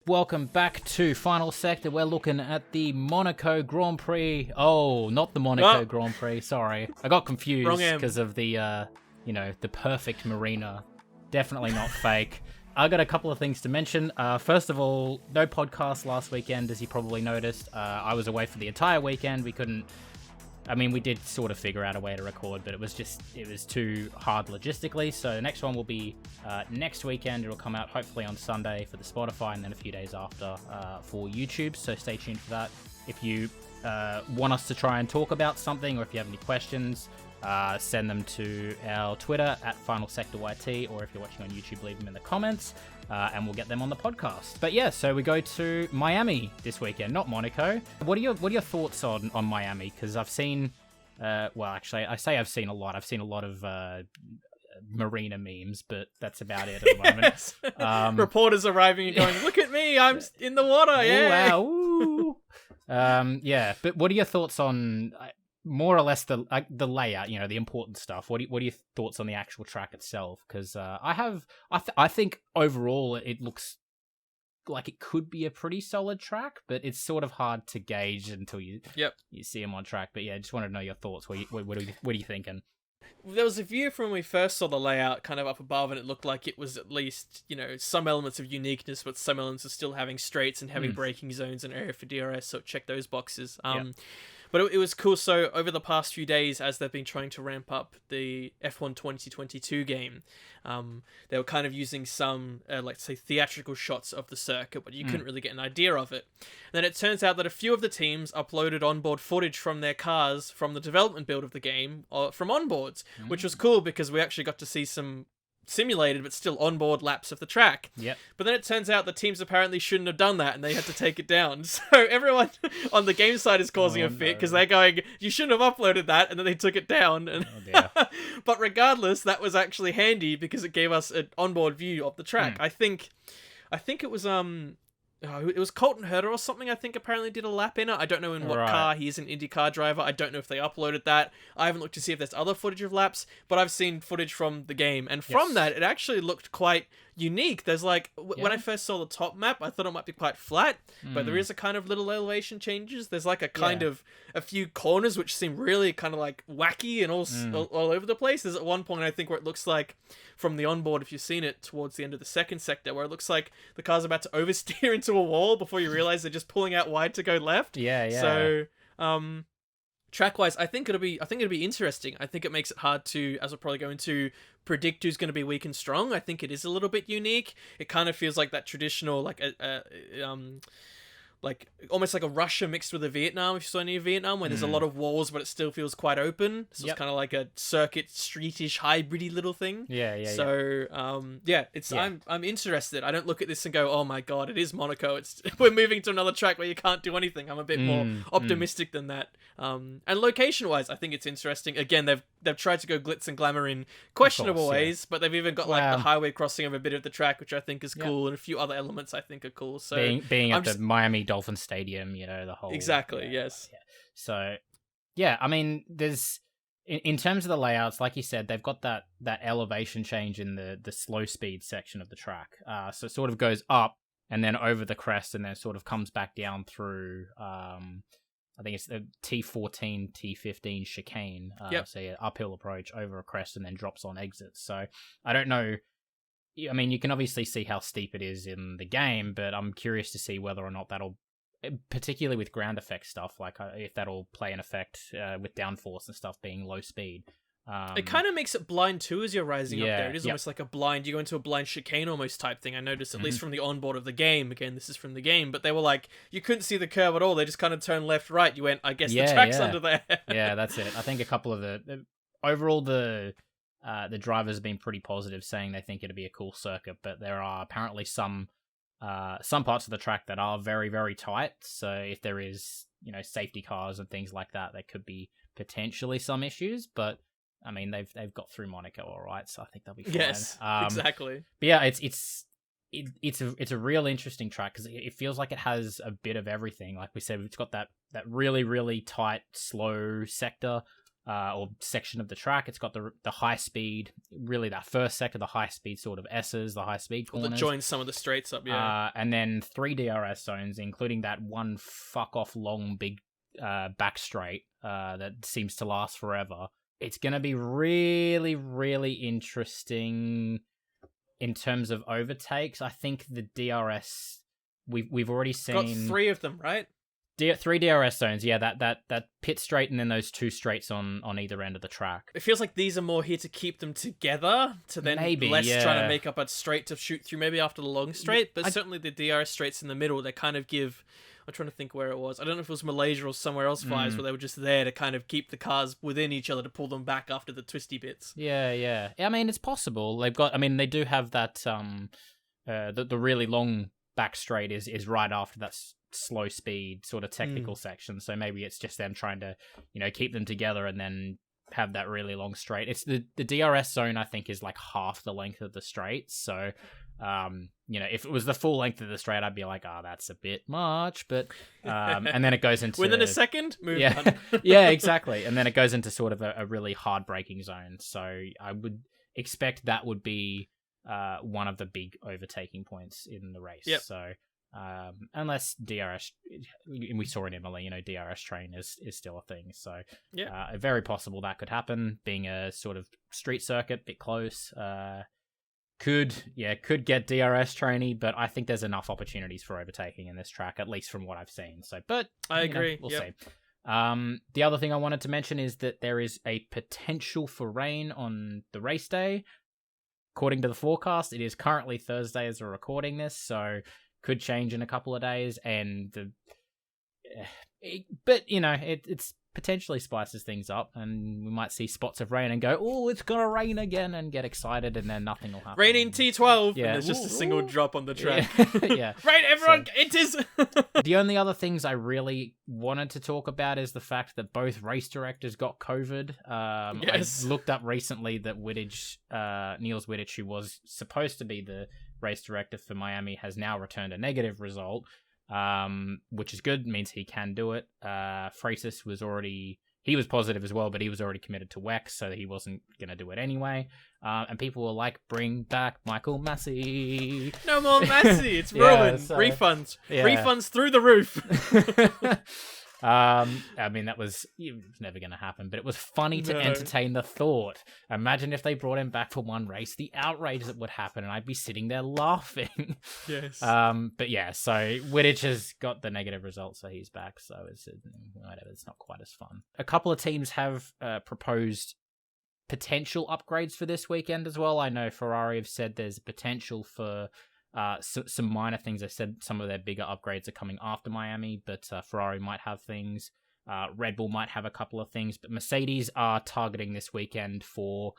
welcome back to Final Sector. We're looking at the Monaco Grand Prix. Oh, not the Monaco Grand Prix, sorry. I got confused because of the, the perfect marina. Definitely not fake. I got a couple of things to mention. First of all, no podcast last weekend, as you probably noticed. I was away for the entire weekend. We did sort of figure out a way to record, but it was too hard logistically. So the next one will be next weekend. It'll come out hopefully on Sunday for the Spotify, and then a few days after for YouTube. So stay tuned for that. If you want us to try and talk about something, or if you have any questions, send them to our Twitter at FinalSectorYT, or if you're watching on YouTube, leave them in the comments, and we'll get them on the podcast. But yeah, so we go to Miami this weekend, not Monaco. What are your thoughts on Miami? Because I've seen, I've seen a lot. I've seen a lot of marina memes, but that's about it at the moment. Reporters arriving and going, "Look at me, I'm in the water!" Yeah. Ooh, wow. Ooh. Yeah. But what are your thoughts on? More or less the layout, the important stuff. What are your thoughts on the actual track itself? Because I think overall it looks like it could be a pretty solid track, but it's sort of hard to gauge until you see them on track. But yeah, I just wanted to know your thoughts. What are you thinking? There was a view from when we first saw the layout kind of up above, and it looked like it was at least, some elements of uniqueness, but some elements of still having straights and having braking zones and area for DRS, so check those boxes. But it was cool. So over the past few days, as they've been trying to ramp up the F1 2022 game, they were kind of using some, theatrical shots of the circuit, but you couldn't really get an idea of it. And then it turns out that a few of the teams uploaded onboard footage from their cars from the development build of the game, from onboards, which was cool because we actually got to see some simulated but still onboard laps of the track. Yep. But then it turns out the teams apparently shouldn't have done that, and they had to take it down. So everyone on the game side is causing a fit because they're going, "You shouldn't have uploaded that," and then they took it down. And but regardless, that was actually handy because it gave us an onboard view of the track. I think it was it was Colton Herter or something, I think, apparently did a lap in it. I don't know in what car. He is an IndyCar driver. I don't know if they uploaded that. I haven't looked to see if there's other footage of laps, but I've seen footage from the game. And from that, it actually looked quite unique. There's when I first saw the top map, I thought it might be quite flat, but there is a kind of little elevation changes. There's like a kind of a few corners which seem really kind of like wacky and all over the place. There's at one point, I think, where it looks like from the onboard, if you've seen it towards the end of the second sector, where it looks like the car's about to oversteer into a wall before you realize they're just pulling out wide to go left. So track-wise, I think it'll be interesting. I think it makes it hard to, as we'll probably go into, predict who's going to be weak and strong. I think it is a little bit unique. It kind of feels like that traditional, almost like a Russia mixed with a Vietnam, if you saw any of Vietnam, where there's a lot of walls, but it still feels quite open. So it's kind of like a circuit, streetish, hybridy little thing. I'm interested. I don't look at this and go, "Oh my god, it is Monaco. We're moving to another track where you can't do anything." I'm a bit more optimistic than that. And location-wise, I think it's interesting. Again, they've tried to go glitz and glamour in questionable ways, but they've even got the highway crossing of a bit of the track, which I think is cool, and a few other elements I think are cool. So being at the Miami Dolphin Stadium, the whole yes. So there's in terms of the layouts, like you said, they've got that elevation change in the slow speed section of the track. So it sort of goes up and then over the crest, and then sort of comes back down through. I think it's the T14, T15 chicane. So uphill approach over a crest and then drops on exits. So I don't know. I mean, you can obviously see how steep it is in the game, but I'm curious to see whether or not that'll, particularly with ground effect stuff, if that'll play an effect with downforce and stuff being low speed. It kind of makes it blind too as you're rising up there. It is almost like a blind, you go into a blind chicane almost type thing. I noticed, at least from the onboard of the game. Again, this is from the game, but they were like, you couldn't see the curve at all. They just kind of turned left, right. You went, I guess the track's under there. Yeah, that's it. I think a couple of overall the drivers have been pretty positive, saying they think it'll be a cool circuit, but there are apparently some parts of the track that are very, very tight. So if there is, safety cars and things like that, there could be potentially some issues, but I mean, they've got through Monaco all right, so I think they'll be fine. Yes, exactly. But yeah, it's a real interesting track because it feels like it has a bit of everything. Like we said, it's got that really, really tight, slow sector. or section of the track. It's got the high speed, really that first sector, the high speed sort of S's, the high speed corners. That joins some of the straights up, yeah. And then 3 DRS zones, including that one fuck off long big back straight that seems to last forever. It's going to be really, really interesting in terms of overtakes. I think the DRS, we've already seen... Got 3 of them, right? 3 DRS zones, yeah, that pit straight and then those 2 straights on either end of the track. It feels like these are more here to keep them together, to then trying to make up a straight to shoot through maybe after the long straight, but certainly the DRS straights in the middle, they kind of give... I'm trying to think where it was. I don't know if it was Malaysia or somewhere else fires where they were just there to kind of keep the cars within each other to pull them back after the twisty bits. Yeah. I mean, it's possible. They do have that, the really long back straight is right after that slow speed sort of technical section. So maybe it's just them trying to, keep them together and then have that really long straight. It's the DRS zone, I think, is like half the length of the straight. So, if it was the full length of the straight, I'd be like, that's a bit much. But, and then it goes into... Within a second, move on. Yeah, exactly. And then it goes into sort of a really hard braking zone. So I would expect that would be one of the big overtaking points in the race. Yep. So unless DRS, we saw in Imola, DRS train is still a thing. So very possible that could happen, being a sort of street circuit, bit close. Could get DRS trainee, but I think there's enough opportunities for overtaking in this track, at least from what I've seen. So, but I agree. We'll see. The other thing I wanted to mention is that there is a potential for rain on the race day. According to the forecast, it is currently Thursday as we're recording this, so could change in a couple of days. And it's potentially spices things up, and we might see spots of rain and go, oh, it's gonna rain again, and get excited, and then nothing will happen. Raining T12, and there's just a single drop on the track. Yeah. Right, everyone, it is. The only other things I really wanted to talk about is the fact that both race directors got COVID. Yes. I looked up recently that Niels Wittich, who was supposed to be the race director for Miami, has now returned a negative result. Which is good, means he can do it. Freitas he was positive as well, but he was already committed to WEC, so he wasn't going to do it anyway. And people were like, bring back Michael Massey. No more Massey, it's ruined. Refunds. Yeah. Refunds through the roof. I mean, it was never going to happen, but it was funny to entertain the thought. Imagine if they brought him back for one race, the outrage that would happen, and I'd be sitting there laughing. Yes. But yeah, so Wittich has got the negative result, so he's back. So it's whatever. It's not quite as fun. A couple of teams have proposed potential upgrades for this weekend as well. I know Ferrari have said there's potential for some minor things. They said some of their bigger upgrades are coming after Miami, but Ferrari might have things. Red Bull might have a couple of things, but Mercedes are targeting this weekend for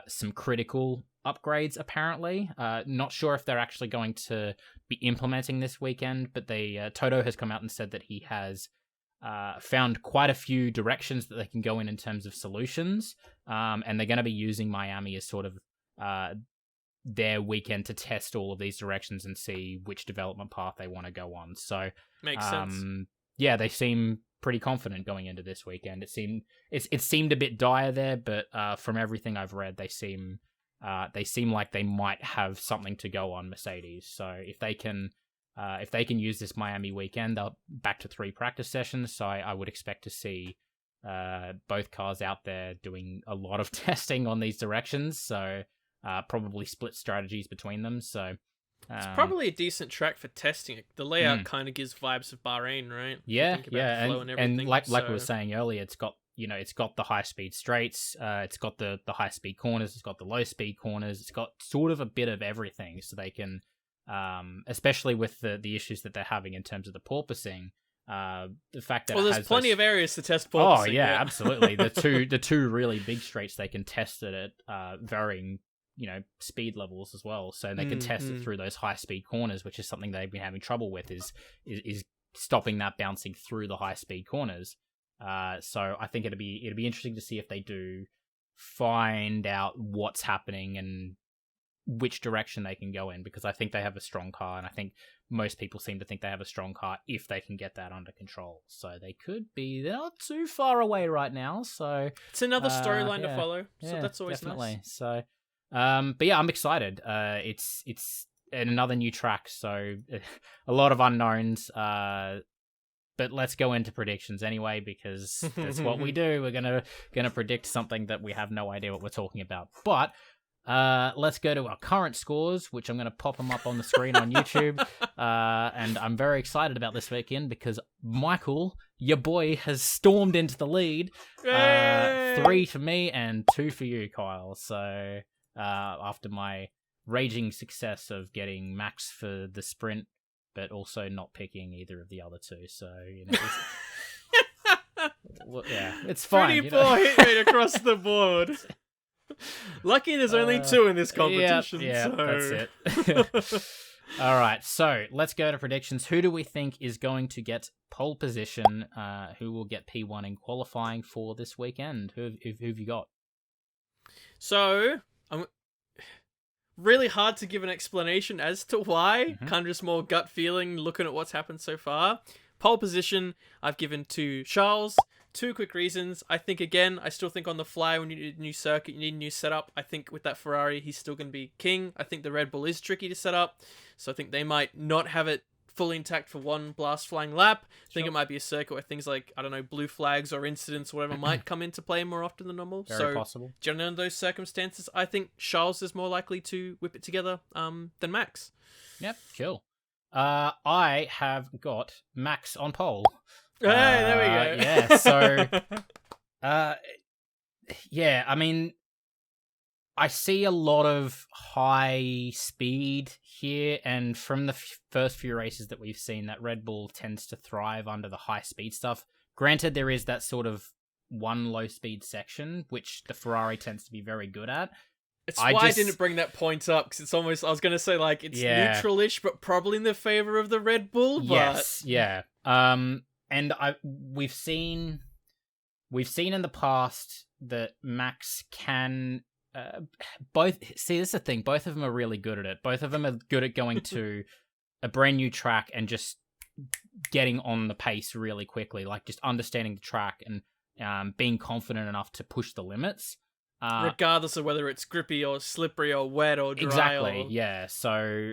some critical upgrades, apparently. Not sure if they're actually going to be implementing this weekend, but Toto has come out and said that he has found quite a few directions that they can go in terms of solutions, and they're going to be using Miami as sort of their weekend to test all of these directions and see which development path they want to go on. So makes sense. Yeah, they seem pretty confident going into this weekend. It seemed a bit dire there, but from everything I've read, they seem like they might have something to go on, Mercedes. So if they can use this Miami weekend, they're back to 3 practice sessions. So I would expect to see both cars out there doing a lot of testing on these directions. So probably split strategies between them. So it's probably a decent track for testing. The layout kind of gives vibes of Bahrain, right? Yeah, and like we were saying earlier, it's got the high speed straights, it's got the high speed corners, it's got the low speed corners, it's got sort of a bit of everything, so they can, especially with the issues that they're having in terms of the porpoising. The fact that there's plenty of areas to test porpoising. Oh yeah, absolutely. The two really big straights, they can test it at varying speed levels as well, so they can test it through those high speed corners, which is something they've been having trouble with, is stopping that bouncing through the high speed corners. So I think it'd be interesting to see if they do find out what's happening and which direction they can go in, because I think they have a strong car, and I think most people seem to think they have a strong car if they can get that under control. So they're not too far away right now. So it's another storyline to follow. So that's always definitely nice. So, but yeah, I'm excited. It's another new track, so a lot of unknowns. But let's go into predictions anyway, because that's what we do. We're gonna predict something that we have no idea what we're talking about. But let's go to our current scores, which I'm going to pop them up on the screen on YouTube. And I'm very excited about this weekend because Michael, your boy, has stormed into the lead. 3 for me and 2 for you, Kyle. So after my raging success of getting Max for the sprint, but also not picking either of the other two. So, well, yeah, it's fine. Pretty poor hit rate across the board. Lucky there's only 2 in this competition. Yeah, so. That's it. All right, so let's go to predictions. Who do we think is going to get pole position? Who will get P1 in qualifying for this weekend? Who have you got? So, really hard to give an explanation as to why. Mm-hmm. Kind of just more gut feeling looking at what's happened so far. Pole position, I've given to Charles. 2 quick reasons. I think, again, I still think on the fly when you need a new circuit, you need a new setup. I think with that Ferrari, he's still going to be king. I think the Red Bull is tricky to set up. So I think they might not have it fully intact for one blast flying lap. I think it might be a circuit where things like, I don't know, blue flags or incidents or whatever might come into play more often than normal. Very possible. Generally under those circumstances, I think Charles is more likely to whip it together than Max. Yep, cool. I have got Max on pole. Hey, there we go. Yeah, so yeah, I mean, I see a lot of high speed here, and from the first few races that we've seen, that Red Bull tends to thrive under the high speed stuff. Granted, there is that sort of one low speed section, which the Ferrari tends to be very good at. It's why I didn't bring that point up, because it's almost, I was going to say, like, it's neutral-ish, but probably in the favor of the Red Bull, but... Yes, yeah. And we've seen in the past that Max can both. See, this is the thing. Both of them are really good at it. Both of them are good at going to a brand new track and just getting on the pace really quickly, like just understanding the track and being confident enough to push the limits, regardless of whether it's grippy or slippery or wet or dry. Exactly. Yeah. So,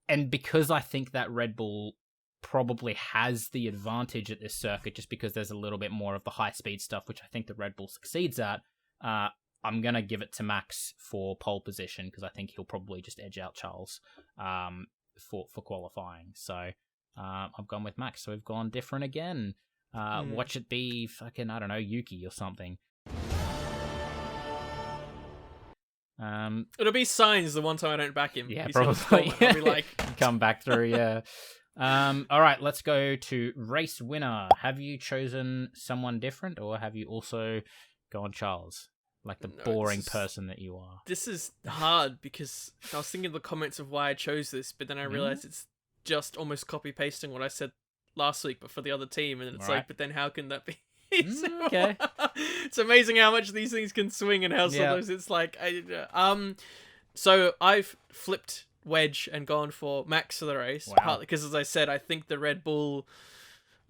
and because I think that Red Bull probably has the advantage at this circuit just because there's a little bit more of the high speed stuff, which I think the Red Bull succeeds at. I'm going to give it to Max for pole position because I think he'll probably just edge out Charles for qualifying. So I've gone with Max. So we've gone different again. Watch it be fucking, I don't know, Yuki or something. It'll be Sainz the one time I don't back him. Yeah, He's probably. I'll be like... Come back through, yeah. All right, let's go to race winner. Have you chosen someone different, or have you also gone Charles, like the boring person that you are? This is hard because I was thinking of the comments of why I chose this, but then I realized it's just almost copy pasting what I said last week, but for the other team, and it's like, but then how can that be? Okay. It's amazing how much these things can swing and how sometimes it's like, so I've flipped wedge and gone for Max for the race, partly because, as I said, I think the Red Bull,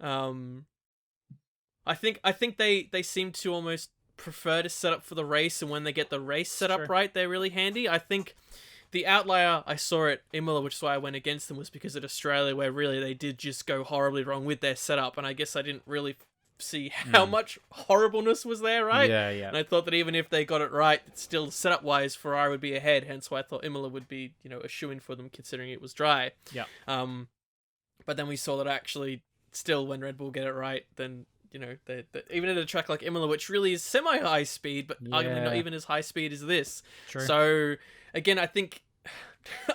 I think they seem to almost prefer to set up for the race, and when they get the race set up right, they're really handy. I think the outlier I saw at Imola, which is why I went against them, was because at Australia, where really they did just go horribly wrong with their setup, and I guess I didn't really see how much horribleness was there, right? Yeah. And I thought that even if they got it right, still setup-wise, Ferrari would be ahead. Hence why I thought Imola would be, a shoo-in for them, considering it was dry. Yeah. But then we saw that actually, still, when Red Bull get it right, then even at a track like Imola, which really is semi-high speed, but arguably not even as high speed as this. True. So again, I think.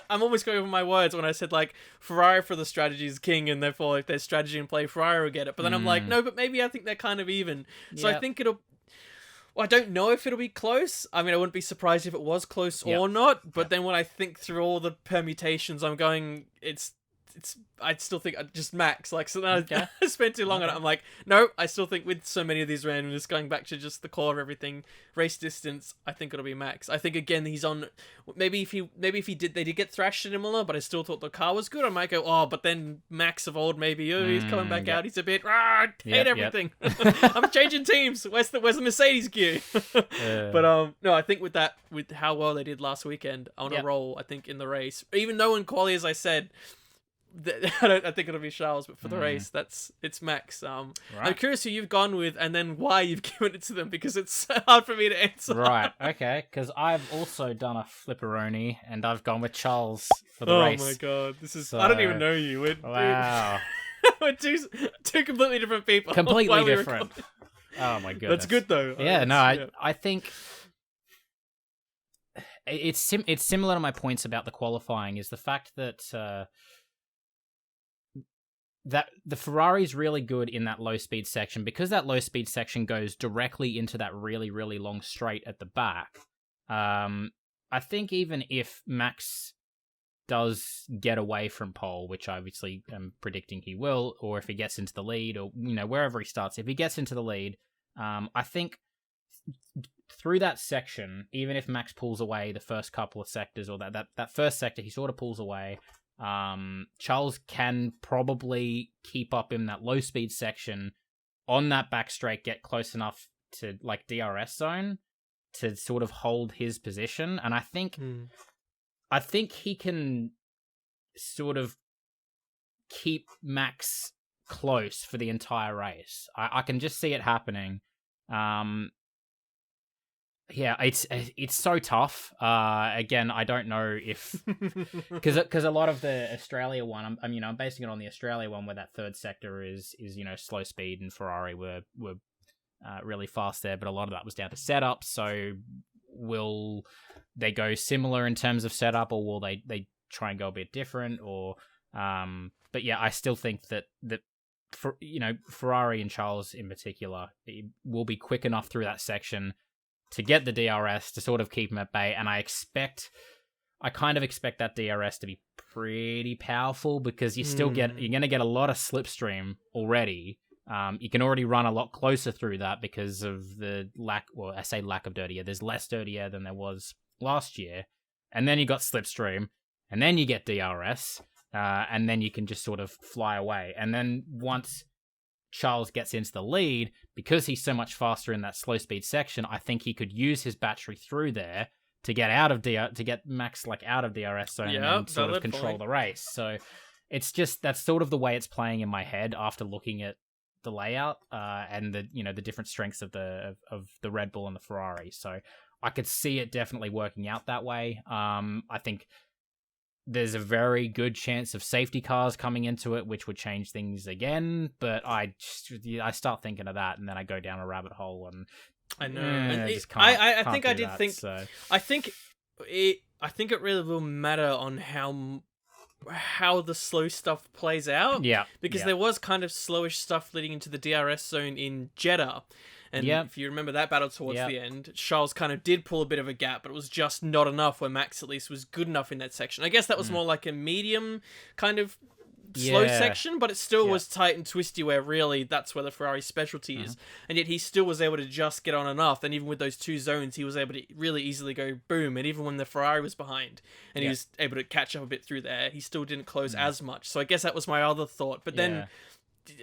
I'm almost going over my words when I said, like, Ferrari for the strategy is king, and therefore if there's strategy in play, Ferrari will get it. But then I'm like, no, but maybe I think they're kind of even. So I think it'll... Well, I don't know if it'll be close. I mean, I wouldn't be surprised if it was close or not. But then when I think through all the permutations, I'm going, it's I still think just Max. Like, so then I spent too long on it. I'm like, no, I still think with so many of these randomness, going back to just the core of everything, race distance, I think it'll be Max. I think again he's on. Maybe if they did get thrashed at Imola, but I still thought the car was good. I might go, but then Max of old, maybe he's coming back out. He's a bit hate everything. I'm changing teams. Where's the Mercedes gear? But no, I think with how well they did last weekend on a roll, I think in the race, even though in quali, as I said. I think it'll be Charles, but for the race, it's Max. Right. I'm curious who you've gone with, and then why you've given it to them, because it's hard for me to answer. Right, okay, because I've also done a flipperoni, and I've gone with Charles for the race. Oh my god, this is... So... I don't even know you. Wow. We're two completely different people. Completely different. Oh my goodness. That's good though. Yeah, I think... It's similar to my points about the qualifying, is the fact that... that the Ferrari's really good in that low-speed section, because that low-speed section goes directly into that really, really long straight at the back. I think even if Max does get away from pole, which I obviously am predicting he will, or if he gets into the lead, or wherever he starts, if he gets into the lead, I think through that section, even if Max pulls away the first couple of sectors, or that first sector, he sort of pulls away. Charles can probably keep up in that low speed section on that back straight, get close enough to like DRS zone to sort of hold his position. And I think he can sort of keep Max close for the entire race. I can just see it happening. Yeah, it's so tough. Again, I don't know if because a lot of the Australia one, I'm basing it on the Australia one, where that third sector is slow speed, and Ferrari were really fast there, but a lot of that was down to setup. So will they go similar in terms of setup, or will they try and go a bit different? Or but yeah, I still think that for Ferrari and Charles in particular will be quick enough through that section to get the DRS to sort of keep him at bay, and I kind of expect that DRS to be pretty powerful, because you're going to get a lot of slipstream already. You can already run a lot closer through that because of the lack of dirty air. There's less dirty air than there was last year, and then you got slipstream, and then you get DRS, and then you can just sort of fly away. And then once Charles gets into the lead, because he's so much faster in that slow speed section, I think he could use his battery through there to get Max out of DRS zone, and then sort of control the race. So it's just, that's sort of the way it's playing in my head after looking at the layout and the different strengths of the Red Bull and the Ferrari. So I could see it definitely working out that way. I think there's a very good chance of safety cars coming into it, which would change things again. But I start thinking of that, and then I go down a rabbit hole, and I know. I think it really will matter on how the slow stuff plays out. Yeah, because there was kind of slowish stuff leading into the DRS zone in Jeddah. And if you remember that battle towards the end, Charles kind of did pull a bit of a gap, but it was just not enough, where Max at least was good enough in that section. I guess that was more like a medium kind of slow section, but it still was tight and twisty, where really that's where the Ferrari specialty is. And yet he still was able to just get on enough. And even with those two zones, he was able to really easily go boom. And even when the Ferrari was behind and he was able to catch up a bit through there, he still didn't close as much. So I guess that was my other thought. But then...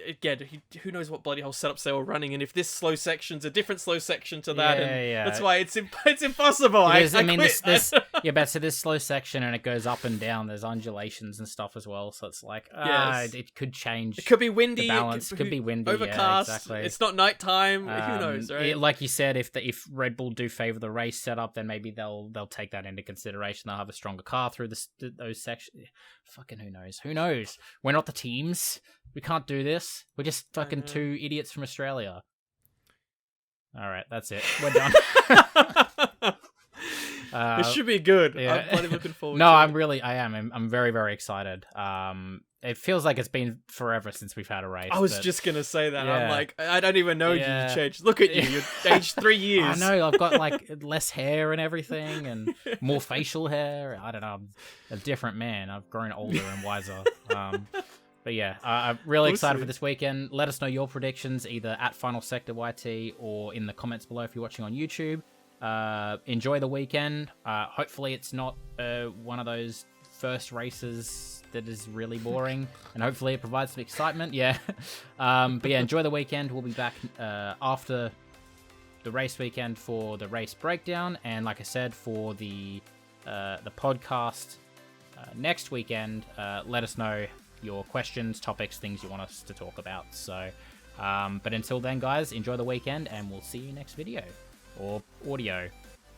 again, who knows what bloody hole setups they were running, and if this slow section's a different slow section to that, that's why it's impossible. But so this slow section, and it goes up and down. There's undulations and stuff as well, so it's like it could change. It could be windy. The balance could be windy. Overcast. Yeah, exactly. It's not nighttime. Who knows, right? Like you said, if Red Bull do favor the race setup, then maybe they'll take that into consideration. They'll have a stronger car through those sections. Fucking who knows? Who knows? We're not the teams. We can't do this. We're just fucking two idiots from Australia. All right, that's it. We're done. It should be good. Yeah. I'm bloody looking forward to it. I am. I'm very, very excited. it feels like it's been forever since we've had a race. I was just gonna say that. Yeah. I'm like, I don't even know you changed. Look at you. You're aged 3 years. I know. I've got like less hair and everything, and more facial hair. I don't know. I'm a different man. I've grown older and wiser. But yeah, I'm really excited for this weekend. Let us know your predictions either at Final Sector YT or in the comments below if you're watching on YouTube. Enjoy the weekend. Hopefully it's not one of those first races that is really boring, and hopefully it provides some excitement. Yeah. But yeah, enjoy the weekend. We'll be back after the race weekend for the race breakdown, and like I said, for the podcast next weekend. Let us know your questions, topics, things you want us to talk about. So but until then, guys, enjoy the weekend, and we'll see you next video or audio.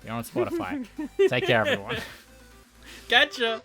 You're on Spotify. Take care, everyone. Gotcha.